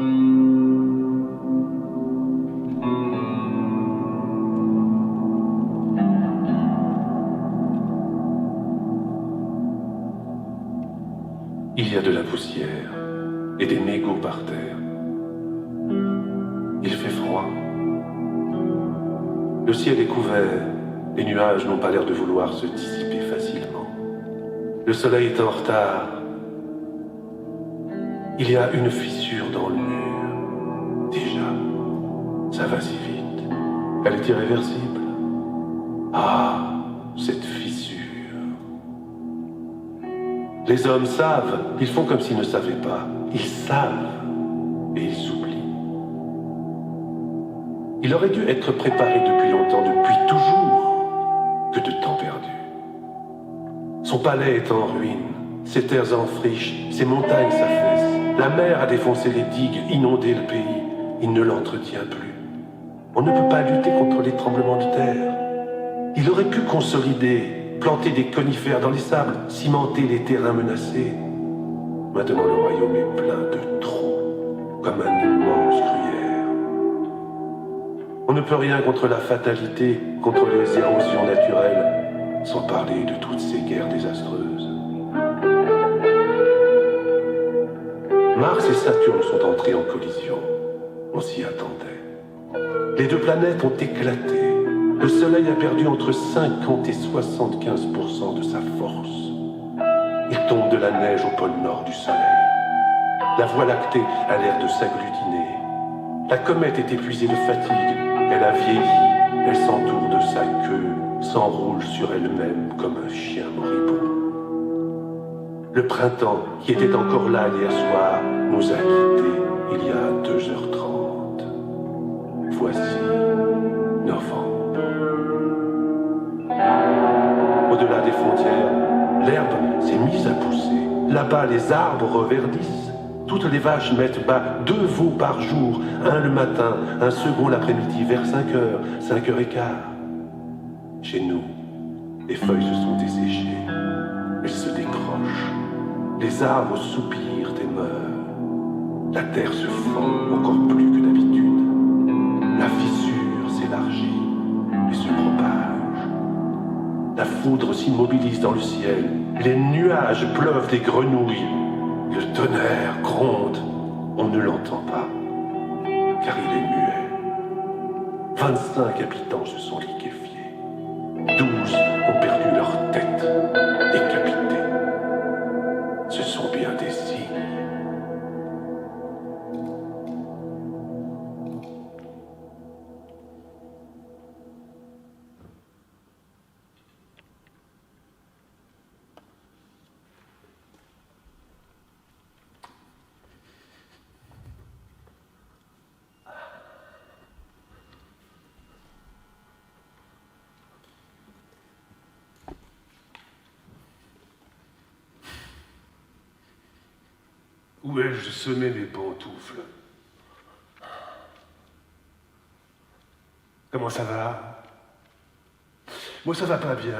Il y a de la poussière et des mégots par terre. Il fait froid. Le ciel est couvert, les nuages n'ont pas l'air de vouloir se dissiper facilement. Le soleil est en retard. Il y a une fissure dans le mur. Déjà, ça va si vite. Elle est irréversible. Ah, cette fissure. Les hommes savent, ils font comme s'ils ne savaient pas. Ils savent et ils s'oublient. Il aurait dû être préparé depuis longtemps, depuis toujours. Que de temps perdu. Son palais est en ruine, ses terres en friche, ses montagnes s'affaissent. La mer a défoncé les digues, inondé le pays. Il ne l'entretient plus. On ne peut pas lutter contre les tremblements de terre. Il aurait pu consolider, planter des conifères dans les sables, cimenter les terrains menacés. Maintenant, le royaume est plein de trous, comme un immense gruyère. On ne peut rien contre la fatalité, contre les érosions naturelles, sans parler de toutes ces guerres désastreuses. Mars et Saturne sont entrés en collision. On s'y attendait. Les deux planètes ont éclaté. Le Soleil a perdu entre 50 et 75% de sa force. Il tombe de la neige au pôle nord du Soleil. La Voie lactée a l'air de s'agglutiner. La comète est épuisée de fatigue. Elle a vieilli. Elle s'entoure de sa queue, s'enroule sur elle-même comme un chien moribond. Le printemps, qui était encore là hier soir, nous a quittés il y a 2h30. Voici novembre. Au-delà des frontières, l'herbe s'est mise à pousser. Là-bas, les arbres reverdissent. Toutes les vaches mettent bas 2 veaux par jour, un le matin, un second l'après-midi, vers 5h, 5h15. Chez nous, les feuilles se sont desséchées. Elles se décrochent. Les arbres soupirent et meurent. La terre se fend encore plus que d'habitude. La fissure s'élargit et se propage. La foudre s'immobilise dans le ciel. Les nuages pleuvent des grenouilles. Le tonnerre gronde. On ne l'entend pas, car il est muet. 25 habitants se sont liquéfiés. 12 ont perdu leur tête, décapités. Ce sont bien des signes. Où ai-je semé mes pantoufles? Comment ça va? Moi, ça va pas bien.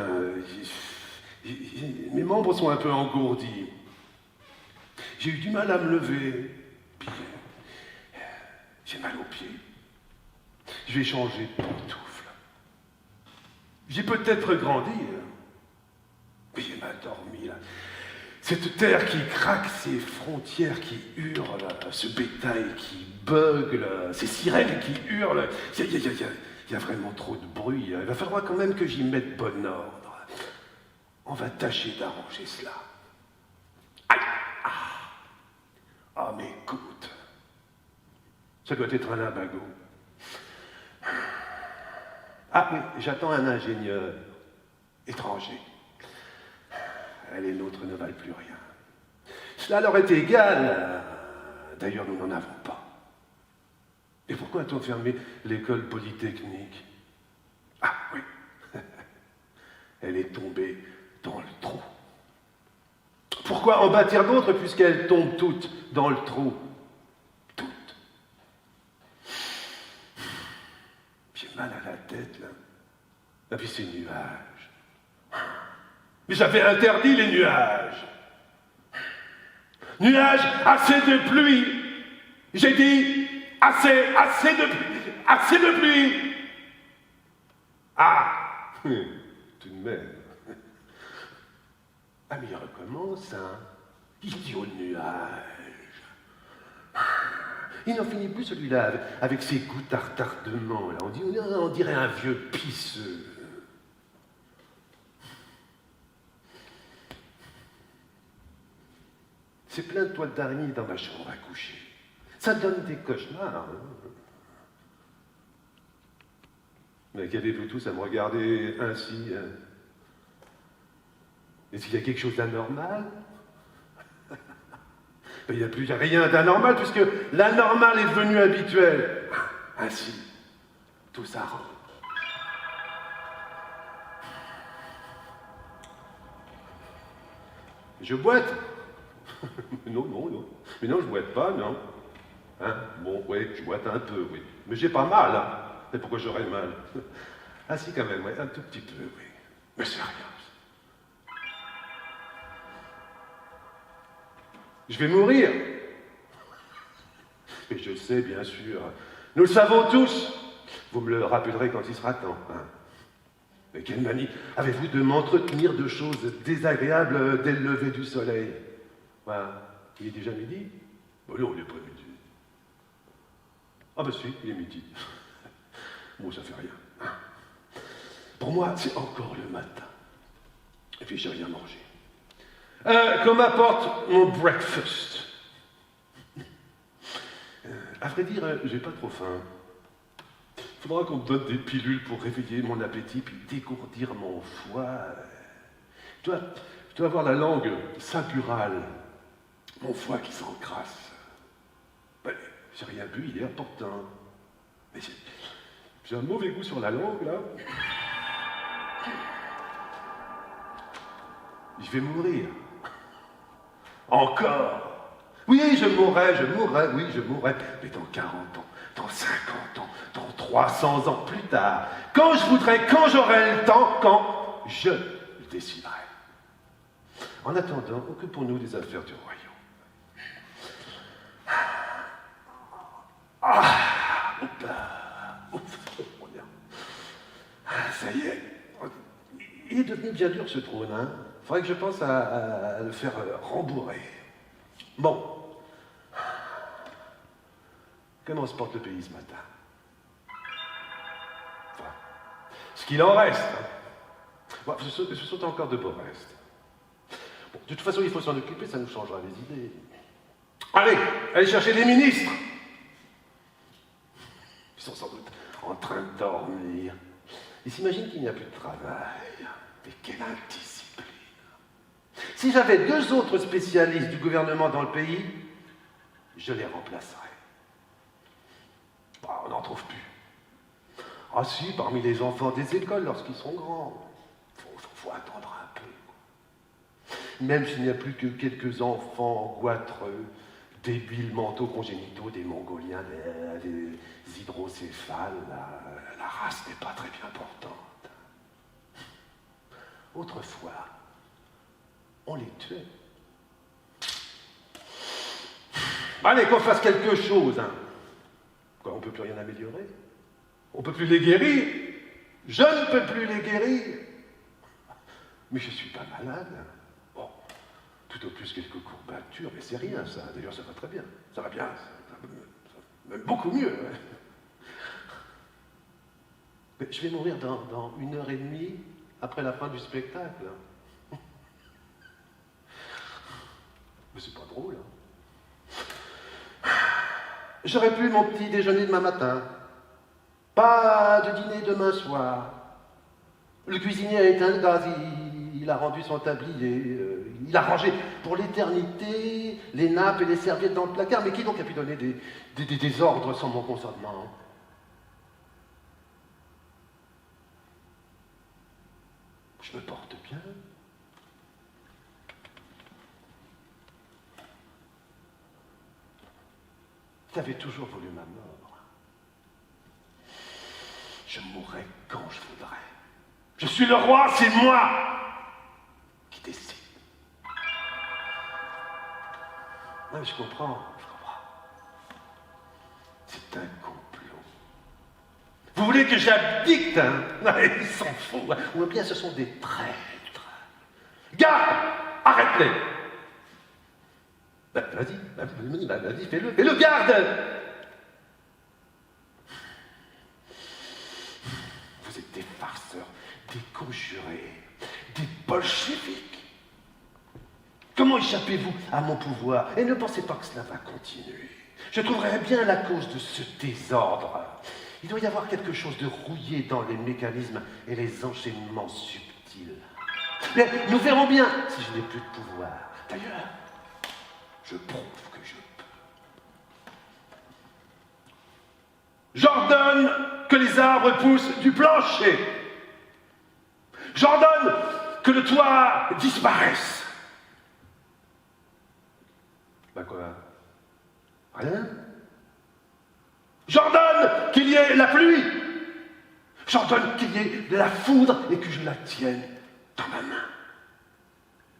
Mes membres sont un peu engourdis. J'ai eu du mal à me lever. Puis, j'ai mal aux pieds. Je vais changer de pantoufles. J'ai peut-être grandi, mais j'ai mal dormi, là. Cette terre qui craque, ces frontières qui hurlent, ce bétail qui beugle, ces sirènes qui hurlent, il y a vraiment trop de bruit. Il va falloir quand même que j'y mette bon ordre. On va tâcher d'arranger cela. Aïe! Ah, mais écoute, ça doit être un limbago. Ah, mais j'attends un ingénieur étranger. Les nôtres ne valent plus rien. Cela leur est égal. D'ailleurs, nous n'en avons pas. Et pourquoi a-t-on fermé l'école polytechnique? Ah oui, elle est tombée dans le trou. Pourquoi en bâtir d'autres puisqu'elles tombent toutes dans le trou? Toutes. J'ai mal à la tête, là. Et puis ces nuages. Mais j'avais interdit les nuages. Nuages, assez de pluie. J'ai dit assez, assez de pluie. Ah, tout de même. Ah, mais il recommence, hein. Idiot de nuage. Il n'en finit plus celui-là, avec ses gouttes à retardement, là. On dirait un vieux pisseux. C'est plein de toiles d'araignée dans ma chambre à coucher. Ça donne des cauchemars. Hein. Mais qu'avez-vous tous à me regarder ainsi hein? Est-ce qu'il y a quelque chose d'anormal? Il n'y a plus rien d'anormal puisque l'anormal est devenu habituel. Ainsi, tout s'arrange. Je boite. Non. Mais non, je boite pas, non. Hein? Bon, oui, je boite un peu, oui. Mais j'ai pas mal, hein. Mais pourquoi j'aurais mal? Ah si, quand même, oui, un tout petit peu, oui. Mais c'est rien. Je vais mourir. Mais je le sais, bien sûr. Nous le savons tous. Vous me le rappellerez quand il sera temps. Hein. Mais quelle manie avez-vous de m'entretenir de choses désagréables dès le lever du soleil? Voilà. Il est déjà midi? Bon, non, il n'est pas midi. Ah ben si, il est midi. Bon, ça fait rien. Hein. Pour moi, c'est encore le matin. Et puis j'ai rien mangé. Qu'on m'apporte mon breakfast. À vrai dire, j'ai pas trop faim. Faudra qu'on me donne des pilules pour réveiller mon appétit puis dégourdir mon foie. Je dois avoir la langue saburale. Mon foie qui s'encrasse. Ben, j'ai rien bu hier pourtant. Mais j'ai un mauvais goût sur la langue, là. Je vais mourir. Encore. Oui, je mourrai, oui, je mourrai. Mais dans 40 ans, dans 50 ans, dans 300 ans plus tard, quand je voudrais, quand j'aurai le temps, quand je le déciderai. En attendant, occupons-nous des affaires du royaume. Ça y est. Il est devenu bien dur ce trône, hein. Faudrait que je pense à le faire rembourrer. Bon. Comment se porte le pays ce matin? Enfin, ce qu'il en reste. Hein. Bon, ce sont encore de beaux restes. Bon, de toute façon, il faut s'en occuper, ça nous changera les idées. Allez chercher les ministres. Ils sont sans doute en train de dormir. Ils s'imaginent qu'il n'y a plus de travail. Mais quelle indiscipline! Si j'avais 2 autres spécialistes du gouvernement dans le pays, je les remplacerais. Bah, on n'en trouve plus. Ah si, parmi les enfants des écoles lorsqu'ils sont grands. Faut attendre un peu. Même s'il n'y a plus que quelques enfants goitreux, débiles mentaux congénitaux, des Mongoliens, des hydrocéphales, la race n'est pas très bien portante. Autrefois, on les tuait. Allez, qu'on fasse quelque chose. Hein. Quoi, on ne peut plus rien améliorer? On ne peut plus les guérir? Je ne peux plus les guérir. Mais je ne suis pas malade. Bon, tout au plus quelques courbatures, mais c'est rien ça. D'ailleurs, ça va très bien. Ça va bien. Ça va même beaucoup mieux. Ouais. Mais je vais mourir dans 1h30 après la fin du spectacle. Mais c'est pas drôle. Hein. J'aurais pu mon petit déjeuner demain matin. Pas de dîner demain soir. Le cuisinier a éteint le gaz, il a rendu son tablier, il a rangé pour l'éternité les nappes et les serviettes dans le placard. Mais qui donc a pu donner des ordres sans mon consentement? Je me porte bien. Tu avais toujours voulu ma mort. Je mourrai quand je voudrais. Je suis le roi, c'est moi qui décide. Ouais, je comprends. un complot. Vous voulez que j'abdique, hein? Ils sont fous. Ou bien ce sont des traîtres. Garde! Arrête-les! Vas-y, fais-le, garde! Vous êtes des farceurs, des conjurés, des bolcheviks. Comment échappez-vous à mon pouvoir? Et ne pensez pas que cela va continuer. Je trouverai bien la cause de ce désordre. Il doit y avoir quelque chose de rouillé dans les mécanismes et les enchaînements subtils. Mais nous verrons bien si je n'ai plus de pouvoir. D'ailleurs, je prouve que je peux. J'ordonne que les arbres poussent du plancher. J'ordonne que le toit disparaisse. Bah quoi? Rien? J'ordonne qu'il y ait la pluie. J'ordonne qu'il y ait de la foudre et que je la tienne dans ma main.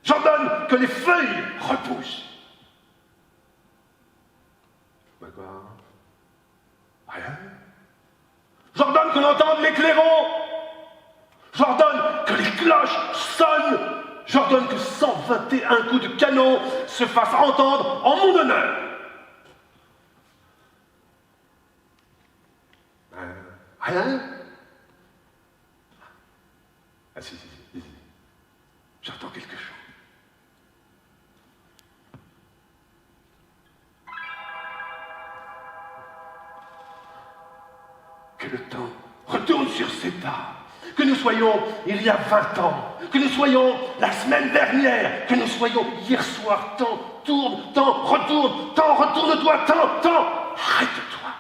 J'ordonne que les feuilles repoussent. Bah quoi? Rien. J'ordonne qu'on entende les clairons. J'ordonne que les cloches sonnent. J'ordonne que 121 coups de canon se fassent entendre en mon honneur. Rien? Ah si. J'entends quelque chose. Que le temps retourne sur ses pas. Que nous soyons il y a 20 ans. Que nous soyons la semaine dernière. Que nous soyons hier soir. Temps tourne, temps retourne. Temps retourne-toi, temps. Arrête-toi.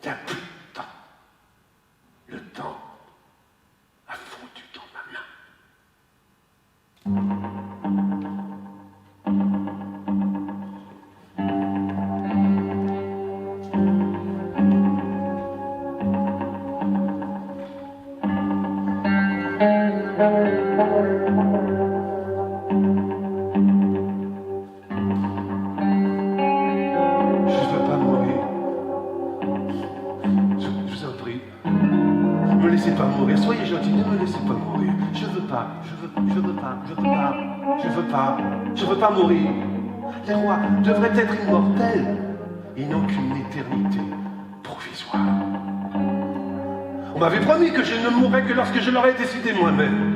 Il n'y a plus de temps. Le temps a fondu dans ma main. Soyez gentil, ne me laissez pas mourir. Je veux pas mourir. Les rois devraient être immortels. Ils n'ont qu'une éternité provisoire. On m'avait promis que je ne mourrais que lorsque je l'aurais décidé moi-même.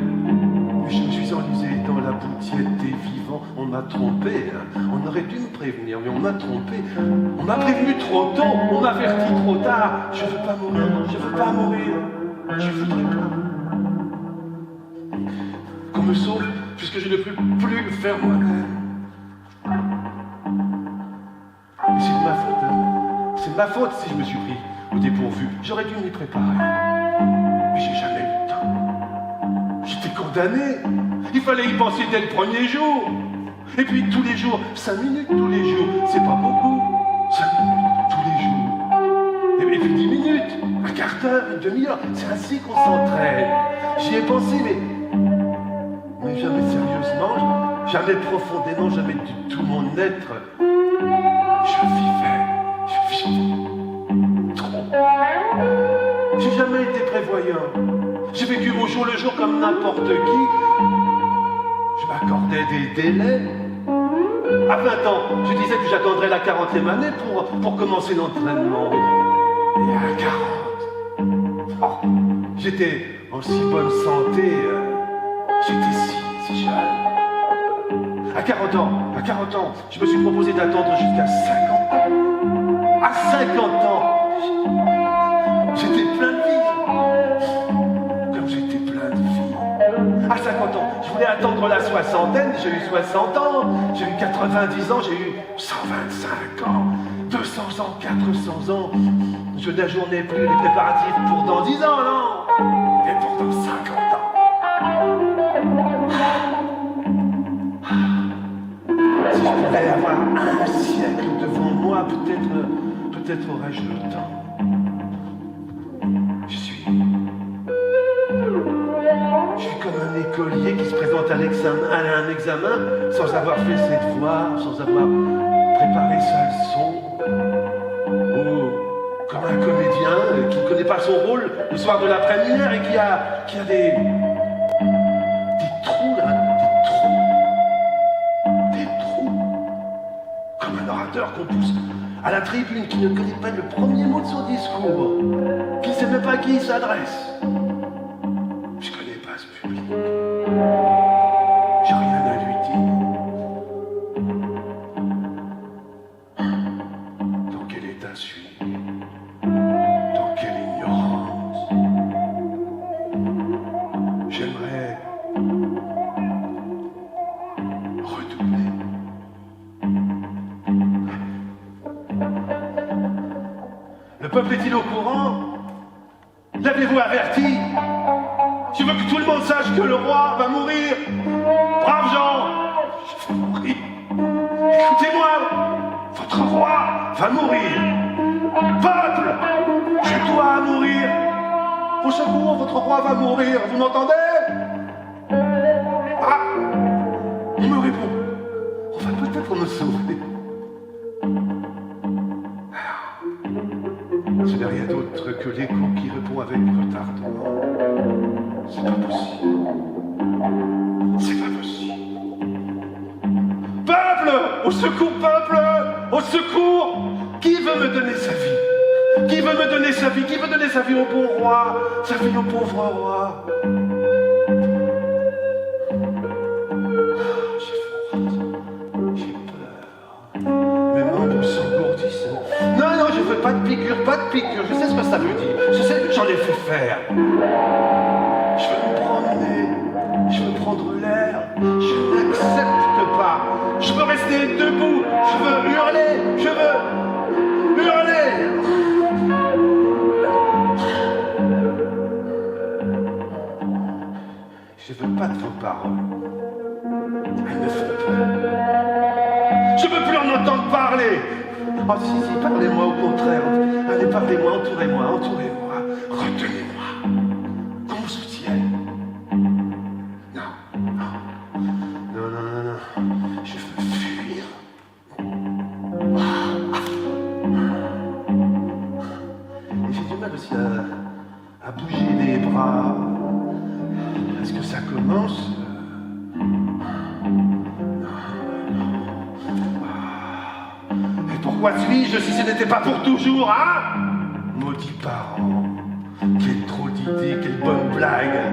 Mais je me suis enlisé dans la boue tiède des vivants. On m'a trompé. On aurait dû me prévenir, mais on m'a trompé. On m'a prévenu trop tôt. On m'a averti trop tard. Je veux pas mourir. Je voudrais pas qu'on me sauve, puisque je ne peux plus le faire moi-même. C'est de ma faute. C'est de ma faute si je me suis pris au dépourvu. J'aurais dû m'y préparer. Mais j'ai jamais eu le temps. J'étais condamné. Il fallait y penser dès le premier jour. Et puis tous les jours, 5 minutes tous les jours. C'est pas beaucoup. 5 minutes tous les jours. Et puis 10 minutes. Un quart d'heure, une demi-heure, c'est ainsi qu'on s'entraîne. J'y ai pensé, mais jamais sérieusement, jamais profondément, jamais du tout mon être. Je vivais trop. J'ai jamais été prévoyant. J'ai vécu au jour le jour comme n'importe qui. Je m'accordais des délais. À 20 ans, je disais que j'attendrais la 40e année pour commencer l'entraînement. Et à 40, j'étais en si bonne santé, j'étais si jeune. À 40 ans, je me suis proposé d'attendre jusqu'à 50 ans. À 50 ans, j'étais plein de vie. Comme j'étais plein de vie. À 50 ans, je voulais attendre la soixantaine, j'ai eu 60 ans. J'ai eu 90 ans, j'ai eu 125 ans. 200 ans, 400 ans. Je n'ajournais plus les préparatifs pour dans 10 ans, non? Mais pour dans 50 ans. Si je pouvais avoir un siècle devant moi, peut-être aurais-je le temps. Je suis comme un écolier qui se présente à un examen sans avoir fait ses devoirs, sans avoir préparé sa qui ne connaît pas son rôle le soir de l'après-midi et qui a des trous là, des trous, comme un orateur qu'on pousse à la tribune, qui ne connaît pas le premier mot de son discours, qui ne sait même pas à qui il s'adresse. Je connais pas ce public. J'ai rien à lui dire. Dans quel état suis-je? Dans quelle ignorance? J'aimerais redoubler. Le peuple est-il au courant? L'avez-vous averti? Je veux que tout le monde sache que le roi va mourir. Braves gens, je vais mourir. Écoutez-moi, votre roi va mourir. Peuple, je dois mourir. Au secours, votre roi va mourir. Vous m'entendez? Ah, il me répond. On va peut-être me sauver. Ce n'est rien d'autre que l'écho qui répond avec retardement. C'est pas possible. C'est pas possible. Peuple! Au secours, peuple! Au secours! Qui veut me donner sa vie? Qui veut me donner sa vie? Qui veut donner sa vie au bon roi? Sa vie au pauvre roi? J'ai peur. Mes membres s'engourdissent. Non, non, je veux pas de piqûre, pas de piqûre. Je sais ce que ça veut dire. Je sais que j'en ai fait faire. Je veux me promener. Je veux prendre l'air. Je n'accepte pas. Je veux rester debout. Je veux hurler. Je veux hurler. Je veux pas de vos paroles. Elles me font peur. Je veux plus en entendre parler. Oh si, si, parlez-moi au contraire. Allez, parlez-moi, entourez-moi, entourez-moi. Retenez-moi. Qu'on vous soutienne. Non, non. Non, non, non, non. Je veux fuir. Et j'ai du mal aussi à bouger les bras. Est-ce que ça commence? Pourquoi suis-je si ce n'était pas pour toujours, hein? Maudits parents, quelle trop d'idées, quelle bonne blague.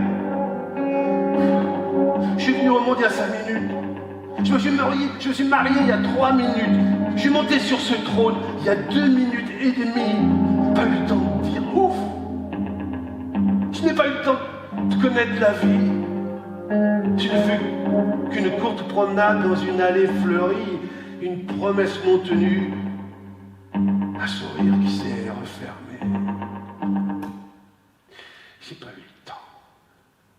Je suis venu au monde il y a 5 minutes. Je me suis marié il y a 3 minutes. Je suis monté sur ce trône il y a 2 minutes et demie. Pas eu le temps de dire ouf. Je n'ai pas eu le temps de connaître la vie. Je n'ai fait qu'une courte promenade dans une allée fleurie, une promesse non tenue. Un sourire qui s'est refermé. J'ai pas eu le temps.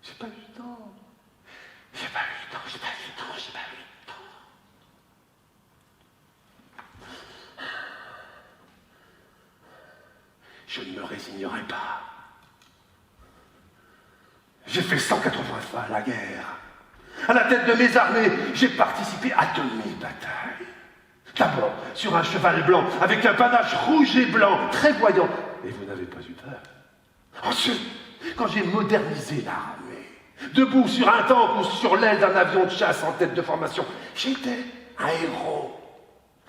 J'ai pas eu le temps. J'ai pas eu le temps. J'ai pas eu le temps. J'ai pas eu le temps. Je ne me résignerai pas. J'ai fait 180 fois la guerre. À la tête de mes armées, j'ai participé à 2000 batailles. D'abord, sur un cheval blanc, avec un panache rouge et blanc, très voyant. Et vous n'avez pas eu peur. Ensuite, quand j'ai modernisé l'armée, debout sur un tank ou sur l'aile d'un avion de chasse en tête de formation, j'étais un héros.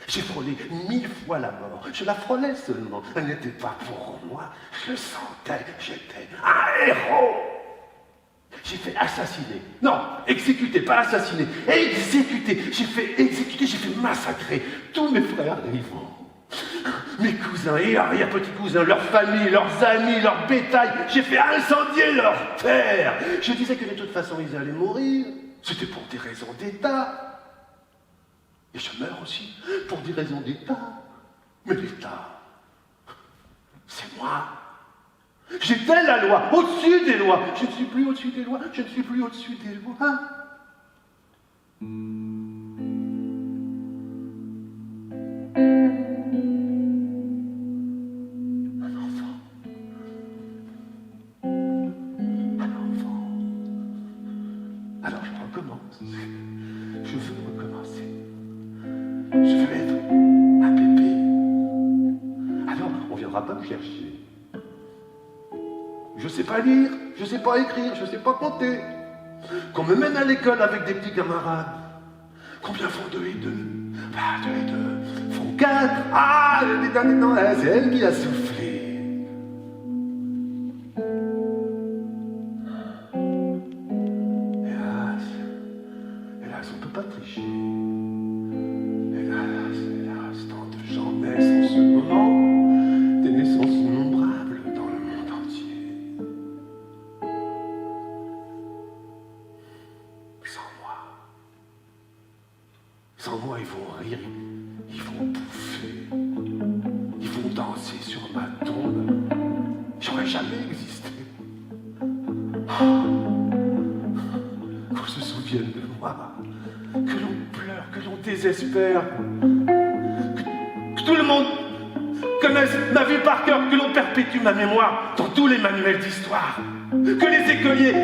J'ai frôlé 1000 fois la mort. Je la frôlais seulement. Elle n'était pas pour moi. Je le sentais. J'étais un héros. J'ai fait assassiner. Non, exécuter, pas assassiner. Exécuter. J'ai fait exécuter, j'ai fait massacrer tous mes frères vivants. Mes cousins et arrière-petits-cousins, leurs familles, leurs amis, leur bétail. J'ai fait incendier leur terre. Je disais que de toute façon, ils allaient mourir. C'était pour des raisons d'État. Et je meurs aussi pour des raisons d'État. Mais l'État, c'est moi. J'étais la loi, au-dessus des lois. Je ne suis plus au-dessus des lois, je ne suis plus au-dessus des lois. Un enfant. Un enfant. Alors je recommence. Je veux recommencer. Je veux être un bébé. Alors on ne viendra pas me chercher. Je sais pas lire, je sais pas écrire, je sais pas compter. Qu'on me mène à l'école avec des petits camarades. Combien font 2 et 2? Bah, 2 et 2 font 4. Ah, les derniers temps, c'est elle qui a soufflé. Hélas, on peut pas tricher. Hélas, tant de gens naissent en ce moment. Des naissances innombrables dans le monde entier. Sans moi, ils vont rire, ils vont bouffer, ils vont danser sur ma tombe. J'aurais jamais existé. Qu'on se souvienne de moi, que l'on pleure, que l'on désespère, que tout le monde connaisse ma vie par cœur, que l'on perpétue ma mémoire dans tous les manuels d'histoire, que les écoliers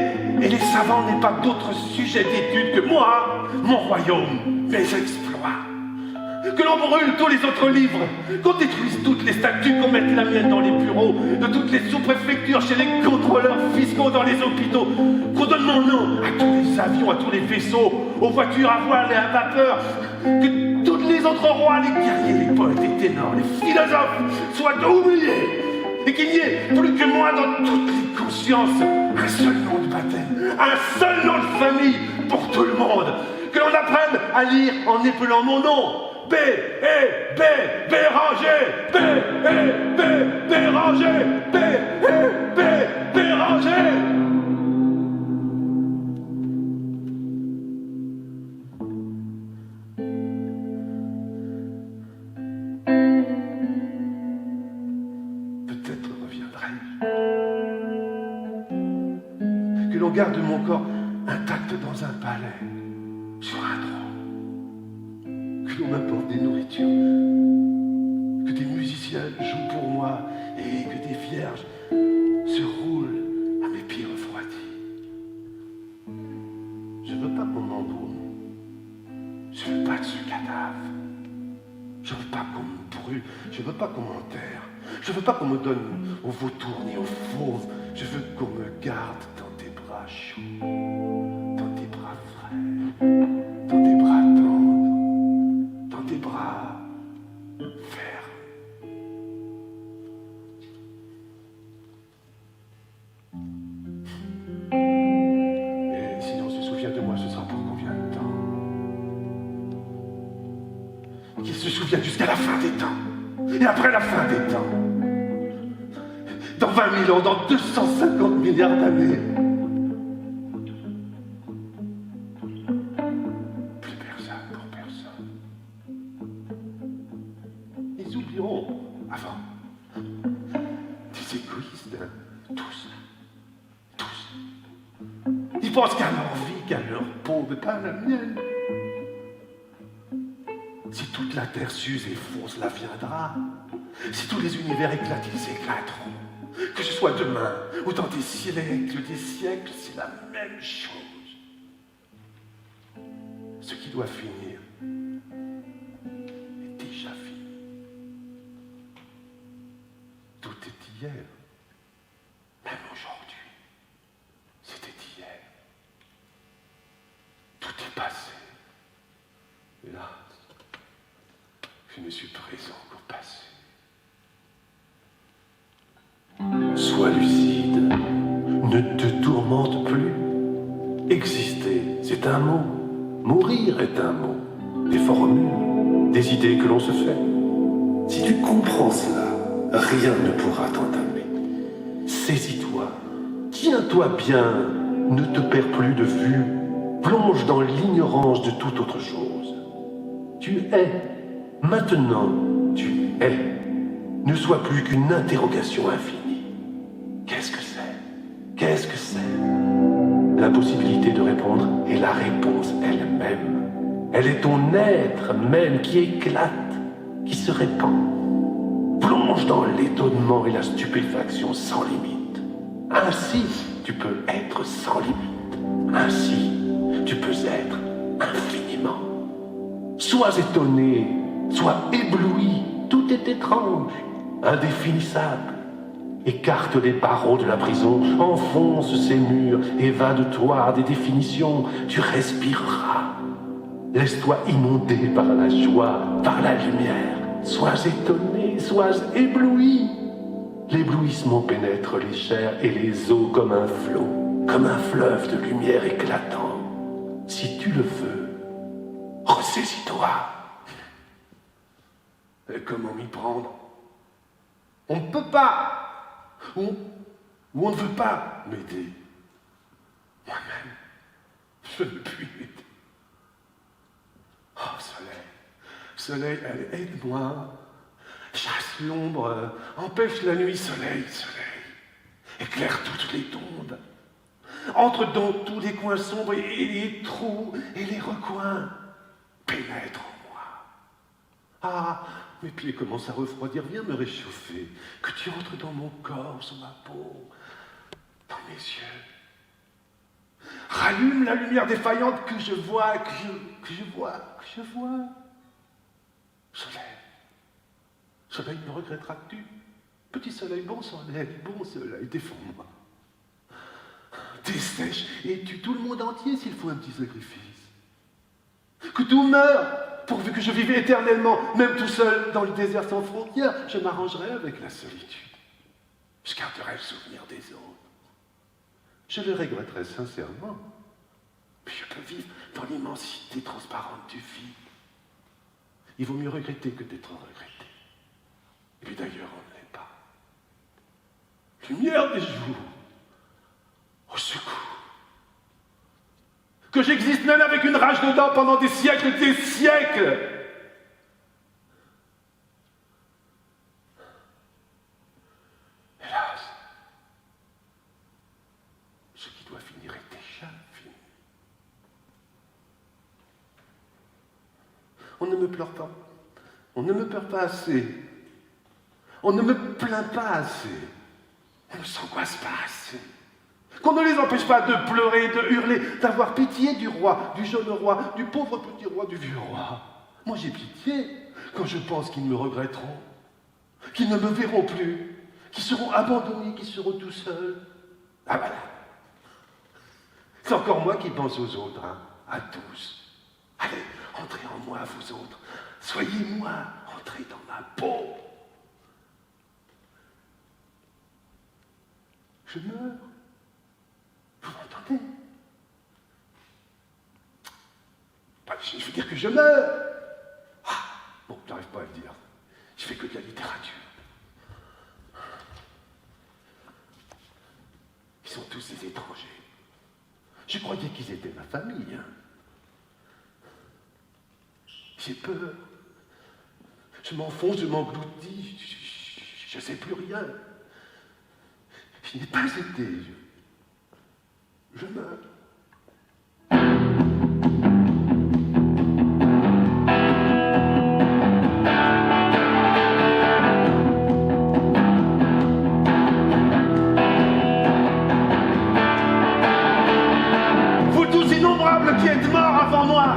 et les savants n'aient pas d'autres sujets d'étude que moi, mon royaume, mes exploits. Que l'on brûle tous les autres livres, qu'on détruise toutes les statues, qu'on mette la mienne dans les bureaux de toutes les sous-préfectures, chez les contrôleurs fiscaux, dans les hôpitaux, qu'on donne mon nom à tous les avions, à tous les vaisseaux, aux voitures à voile et à vapeur, que tous les autres rois, les guerriers, les poètes, les ténors, les philosophes soient oubliés, et qu'il n'y ait plus que moi dans toutes les consciences, un seul nom de baptême, un seul nom de famille pour tout le monde, que l'on apprenne à lire en épelant mon nom. B, E, B, Béranger, B, E, B, Béranger, B, E, B, Béranger. Peut-être reviendrai-je. Que l'on garde mon corps intact dans un palais, sur un trône. Que l'on m'apporte des nourritures, que des musiciens jouent pour moi et que des vierges se roulent à mes pieds refroidis. Je veux pas qu'on m'embaume, je veux pas de ce cadavre, je veux pas qu'on me brûle, je veux pas qu'on m'enterre, je veux pas qu'on me donne aux vautours ni aux fauves, je veux qu'on me garde dans tes bras chauds, dans tes bras frais, dans tes bras tendres. Des bras fermes. Et si on se souvient de moi, ce sera pour combien de temps? Qu'il se souvienne jusqu'à la fin des temps. Et après la fin des temps. Dans 20 000 ans, dans 250 milliards d'années. Avant, des égoïstes, tous. Ils pensent qu'à leur vie, qu'à leur peau, mais pas à la mienne. Si toute la terre s'use et fonce, la viendra. Si tous les univers éclatent, ils éclateront. Que ce soit demain ou dans des siècles, c'est la même chose. Ce qui doit finir est déjà fini. Tout est hier, même aujourd'hui, c'était hier. Tout est passé. Hélas, je ne suis présent qu'au passé. Sois lucide, ne te tourmente plus. Exister, c'est un mot. Mourir est un mot. Des formules, des idées que l'on se fait. Si tu comprends cela, rien ne pourra t'entamer. Saisis-toi, tiens-toi bien, ne te perds plus de vue, plonge dans l'ignorance de toute autre chose. Tu es, maintenant tu es. Ne sois plus qu'une interrogation infinie. Qu'est-ce que c'est? Qu'est-ce que c'est? L'impossibilité de répondre est la réponse elle-même. Elle est ton être même qui éclate, qui se répand. Plonge dans l'étonnement et la stupéfaction sans limite. Ainsi, tu peux être sans limite. Ainsi, tu peux être infiniment. Sois étonné, sois ébloui, tout est étrange, indéfinissable. Écarte les barreaux de la prison, enfonce ses murs, évade-toi des définitions, tu respireras. Laisse-toi inonder par la joie, par la lumière. Sois étonné, sois ébloui. L'éblouissement pénètre les chairs et les os comme un flot, comme un fleuve de lumière éclatant. Si tu le veux, ressaisis-toi. Et comment m'y prendre? On ne peut pas. Ou on ne veut pas m'aider. Moi-même, je ne puis m'aider. Oh, soleil, allez, aide-moi. Chasse l'ombre, empêche la nuit, soleil. Éclaire toutes les tombes. Entre dans tous les coins sombres et les trous et les recoins. Pénètre en moi. Ah, mes pieds commencent à refroidir, viens me réchauffer. Que tu entres dans mon corps, sur ma peau, dans mes yeux. Rallume la lumière défaillante que je vois. Soleil, me regretteras-tu? Petit soleil, bon soleil, défends-moi. Dessèche et tue tout le monde entier s'il faut un petit sacrifice. Que tout meure, pourvu que je vive éternellement, même tout seul dans le désert sans frontières, je m'arrangerai avec la solitude. Je garderai le souvenir des autres. Je le regretterai sincèrement, mais je peux vivre dans l'immensité transparente du vide. Il vaut mieux regretter que d'être regretté. Et puis d'ailleurs, on ne l'est pas. Lumière des jours, au secours. Que j'existe même avec une rage dedans pendant des siècles, Hélas, ce qui doit finir est déjà fini. On ne me pleure pas. On ne me pleure pas assez. On ne me plaint pas assez. On ne s'angoisse pas assez. Qu'on ne les empêche pas de pleurer, de hurler, d'avoir pitié du roi, du jeune roi, du pauvre petit roi, du vieux roi. Moi j'ai pitié quand je pense qu'ils me regretteront, qu'ils ne me verront plus, qu'ils seront abandonnés, qu'ils seront tout seuls. Ah voilà. C'est encore moi qui pense aux autres, hein, à tous. Allez, entrez en moi, vous autres. Soyez moi, entrez dans ma peau. Je meurs. Vous m'entendez? Je veux dire que je meurs. Ah, bon, j'arrive pas à le dire. Je fais que de la littérature. Ils sont tous des étrangers. Je croyais qu'ils étaient ma famille. Hein. J'ai peur. Je m'enfonce, je m'engloutis. Je ne sais plus rien. Je n'ai pas été. Je meurs. Vous tous innombrables qui êtes morts avant moi,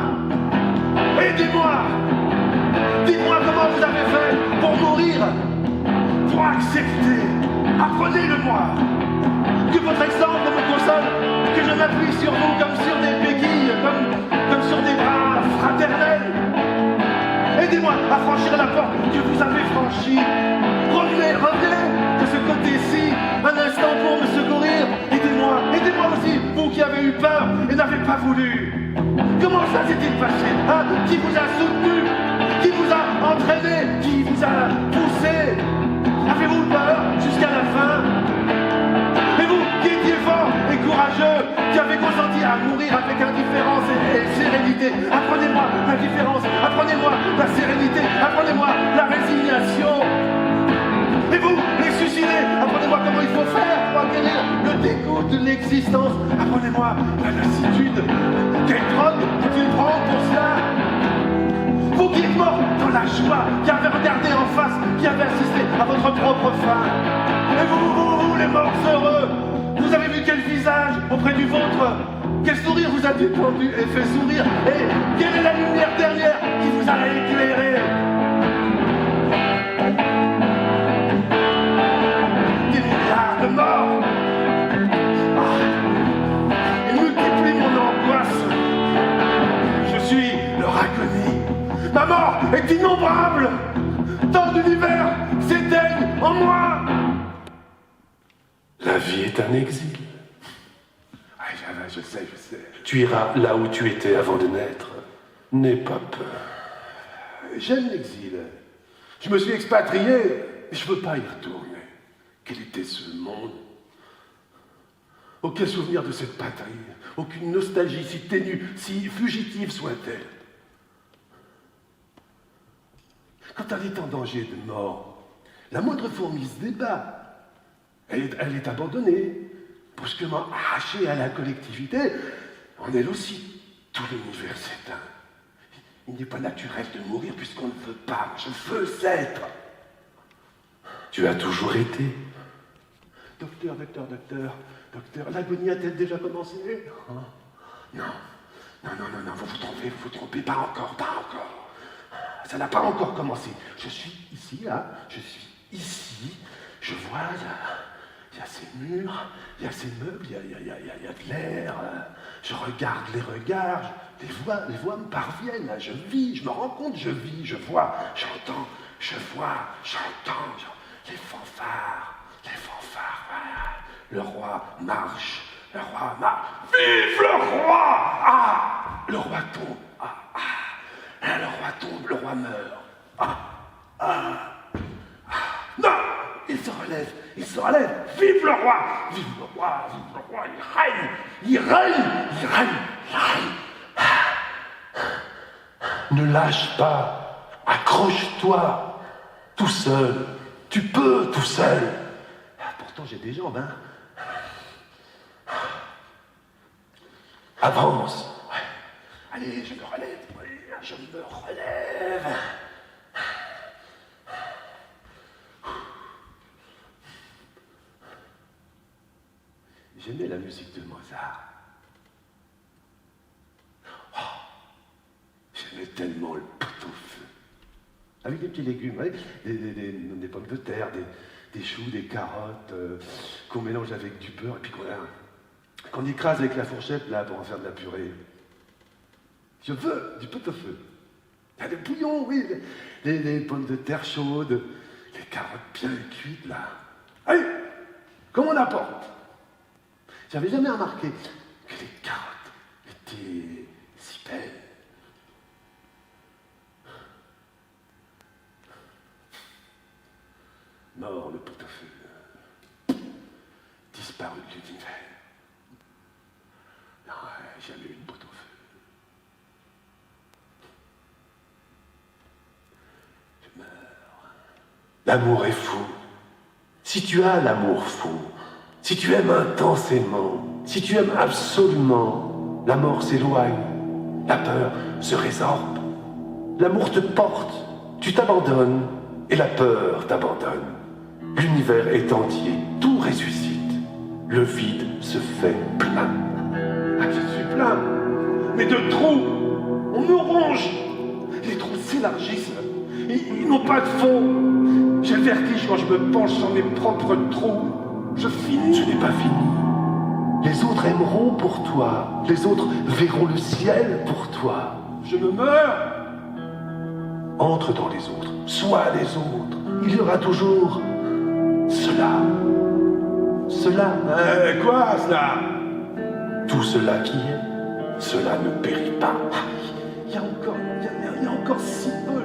aidez-moi. Dites-moi comment vous avez fait pour mourir, pour accepter. Apprenez-le-moi. Que votre exemple me console, que je m'appuie sur vous comme sur des béquilles, comme sur des bras fraternels. Aidez-moi à franchir la porte que vous avez franchie. Revenez de ce côté-ci, un instant pour me secourir. Aidez-moi aussi, vous qui avez eu peur et n'avez pas voulu. Comment ça s'est-il passé, hein? Qui vous a soutenu? Qui vous a entraîné? Qui vous a poussé? Avez-vous peur jusqu'à la fin? Et vous, qui étiez fort et courageux, qui avez consenti à mourir avec indifférence et sérénité, apprenez-moi l'indifférence, apprenez-moi la sérénité, apprenez-moi la résignation. Et vous, les suicidés, apprenez-moi comment il faut faire pour acquérir le dégoût de l'existence. Apprenez-moi la lassitude. Quelle drogue faut-il prendre pour cela? Vous qui êtes morts dans la joie, qui avez regardé en face, qui avez assisté à votre propre fin. Et vous, les morts heureux, vous avez vu quel visage auprès du vôtre? Quel sourire vous a détendu et fait sourire? Et quelle est la lumière dernière qui vous a éclairé? Dis-moi, est un exil. Ah, je sais. Tu iras là où tu étais avant de naître. N'aie pas peur. J'aime l'exil. Je me suis expatrié, mais je veux pas y retourner. Quel était ce monde? Aucun souvenir de cette patrie, aucune nostalgie si ténue, si fugitive soit-elle. Quand elle est en danger de mort, la moindre fourmi se débat. Elle est abandonnée, brusquement arrachée à la collectivité. En elle aussi, tout l'univers s'éteint. Il n'est pas naturel de mourir puisqu'on ne veut pas. Je veux être. Tu as toujours été. Docteur, l'agonie a-t-elle déjà commencé? Non, vous vous trompez, pas encore. Ça n'a pas encore commencé. Je suis ici, je vois, il y a ces murs, il y a ces meubles, il y a de l'air. Je regarde les regards, les voix me parviennent, je vis, je me rends compte, je vis, je vois, j'entends, les fanfares, voilà. Le roi marche. Vive le roi! Ah! Le roi tombe. Le roi meurt. Non! Il se relève. Vive le roi! Il règne. Ne lâche pas. Accroche-toi. Tout seul. Tu peux tout seul. Pourtant, j'ai des jambes, hein? Avance. Ouais. Allez, je me relève. J'aimais la musique de Mozart. J'aimais tellement le pot-au-feu. Avec des petits légumes, ouais, des pommes de terre, des choux, des carottes, qu'on mélange avec du beurre, et puis qu'on écrase avec la fourchette, là, pour en faire de la purée. Je veux du pot-au-feu. Il y a des bouillons, oui, les pommes de terre chaudes, les carottes bien cuites, là. Allez, comme on apporte. J'avais jamais remarqué que les carottes étaient si belles. Mort le pot-au-feu. Disparu de l'univers. Non, jamais eu de pot-au-feu. Je meurs. L'amour est fou. Si tu as l'amour fou, si tu aimes intensément, si tu aimes absolument, la mort s'éloigne, la peur se résorbe. L'amour te porte, tu t'abandonnes, et la peur t'abandonne. L'univers est entier, tout ressuscite. Le vide se fait plein. Ah, je suis plein, mais de trous. On me ronge. Les trous s'élargissent. Ils n'ont pas de fond. J'ai le vertige quand je me penche sur mes propres trous. Je finis. Ce n'est pas fini. Les autres aimeront pour toi. Les autres verront le ciel pour toi. Je me meurs. Entre dans les autres. Sois les autres. Il y aura toujours cela. Quoi, cela? Tout cela qui est, cela ne périt pas. Il y a encore si peu.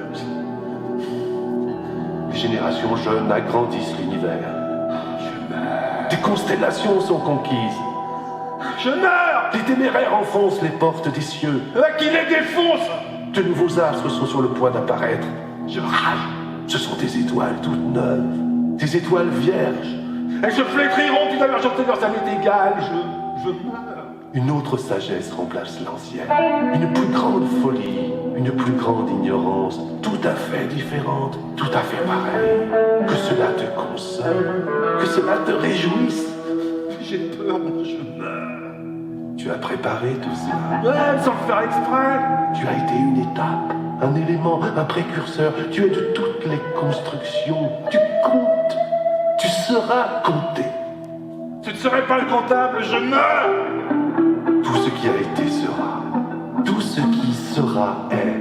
Les générations jeunes agrandissent l'univers. Je meurs. Des constellations sont conquises. Je meurs. Les téméraires enfoncent les portes des cieux. Qui les défonce? De nouveaux astres sont sur le point d'apparaître. Je rage. Ce sont des étoiles toutes neuves, des étoiles vierges. Elles se flétriront tout à l'heure, j'entends, ça m'est égal, je meurs. Une autre sagesse remplace l'ancienne. Une plus grande folie, une plus grande ignorance, tout à fait différente, tout à fait pareille. Que cela te console, que cela te réjouisse. J'ai peur, je meurs. Tu as préparé tout cela. Ouais, sans le faire exprès. Tu as été une étape, un élément, un précurseur. Tu es de toutes les constructions. Tu comptes. Tu seras compté. Ce ne serait pas le comptable, je meurs. Tout ce qui a été sera. Tout ce qui sera est.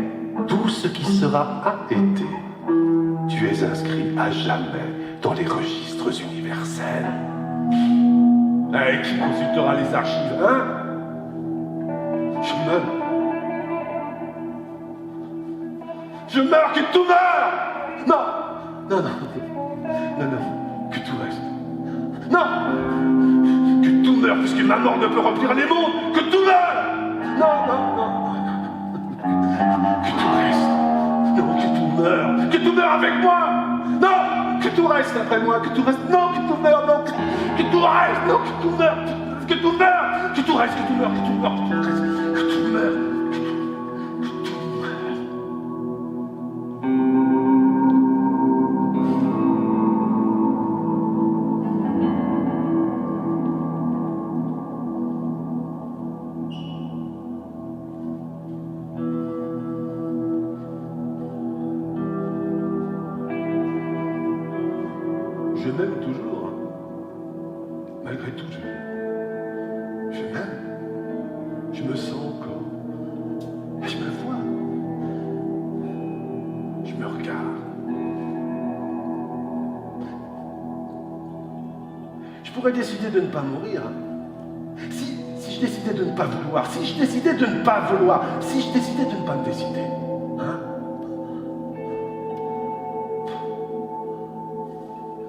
Tout ce qui sera a été. Tu es inscrit à jamais dans les registres universels. Et qui consultera les archives, hein? Je meurs. Je meurs, que tout meure! Non! Non, non. Non, non. Que tout reste. Non! Que tout meure, puisque ma mort ne peut remplir les mondes! Que tout meure! Non, non, non, non, non. Que tout reste. Non, que tout meure. Que tout meure avec moi! Non! Que tout reste après moi, que tout reste. Non, que tout meure, non! Que tout reste! Non, que tout meure! Que tout meure! Que tout reste, que tout meure, que tout meure, que tout reste. Que tout meure! Je m'aime toujours. Malgré tout, je m'aime. Je me sens encore. Et je me vois. Je me regarde. Je pourrais décider de ne pas mourir. Si je décidais de ne pas vouloir, si je décidais de ne pas vouloir, si je décidais de ne pas me décider. Hein?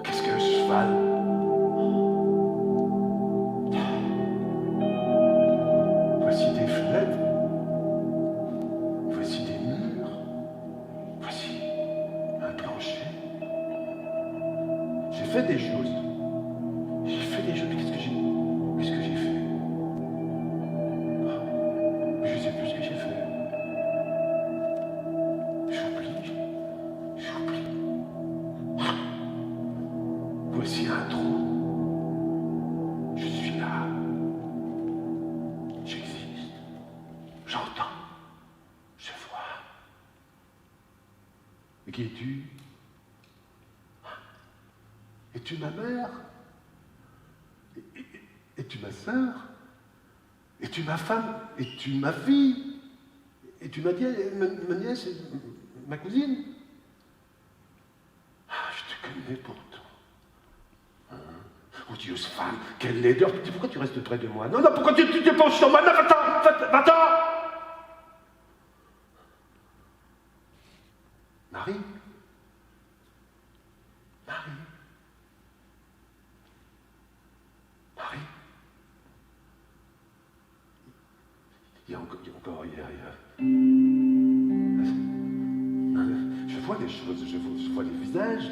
Qu'est-ce qu'un cheval? Voici des fenêtres. Voici des murs. Voici un plancher. J'ai fait des choses. J'ai fait des choses. Mais qu'est-ce que j'ai fait? Je sais plus ce que j'ai fait. J'oublie. Voici un trou. Je suis là. J'existe. J'entends. Je vois. Et qui es-tu? Es-tu ma mère? Es-tu ma sœur? Es-tu ma femme? Es-tu ma fille? Es-tu ma nièce? Ma cousine? Ah, je te connais pourtant. Hein? Odieuse femme, quelle laideur. Pourquoi tu restes près de moi? Non, non, pourquoi tu te penches sur moi? Non, va-t'en! Marie? Il y a encore, je vois les choses, je vois les visages,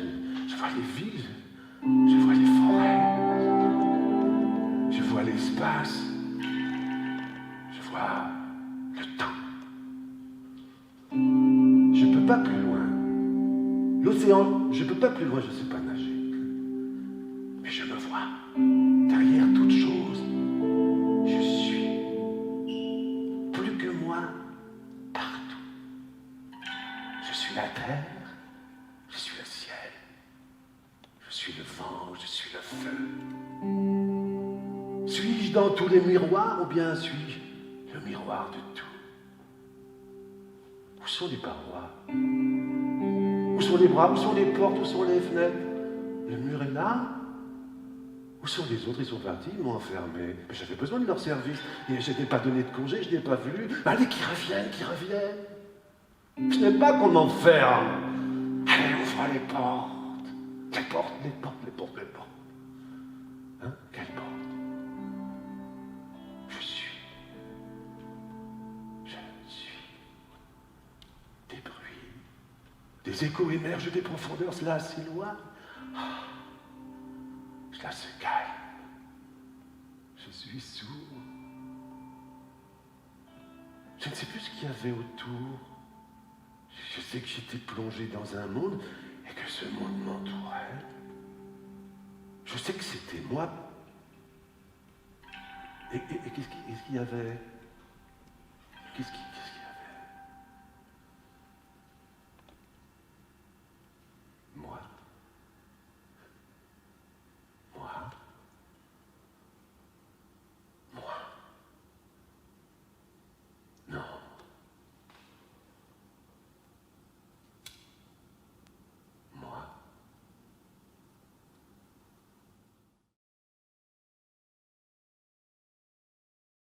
je vois les villes, je vois les forêts, je vois l'espace, je vois le temps. Je peux pas plus loin. L'océan, je peux pas plus loin, je sais pas nager. Mais je me vois derrière toute chose. Je suis plus que moi partout. Je suis la terre, je suis le ciel, je suis le vent, je suis le feu. Suis-je dans tous les miroirs ou bien suis-je le miroir de tout? Où sont les parois? Où sont les bras? Où sont les portes? Où sont les fenêtres? Le mur est là? Où sont les autres? Ils sont partis, ils m'ont enfermé. Mais j'avais besoin de leur service. Et je n'ai pas donné de congé, je n'ai pas voulu. Allez, qui reviennent. Je n'aime pas qu'on m'enferme. Allez, ouvre les portes. Les portes. Hein? Quelle porte? Je suis. Des bruits. Des échos émergent des profondeurs, cela s'éloigne. Cela se calme. Je suis sourd. Je ne sais plus ce qu'il y avait autour. Je sais que j'étais plongé dans un monde et que ce monde m'entourait. Je sais que c'était moi. Et qu'est-ce qu'il y avait? Qu'est-ce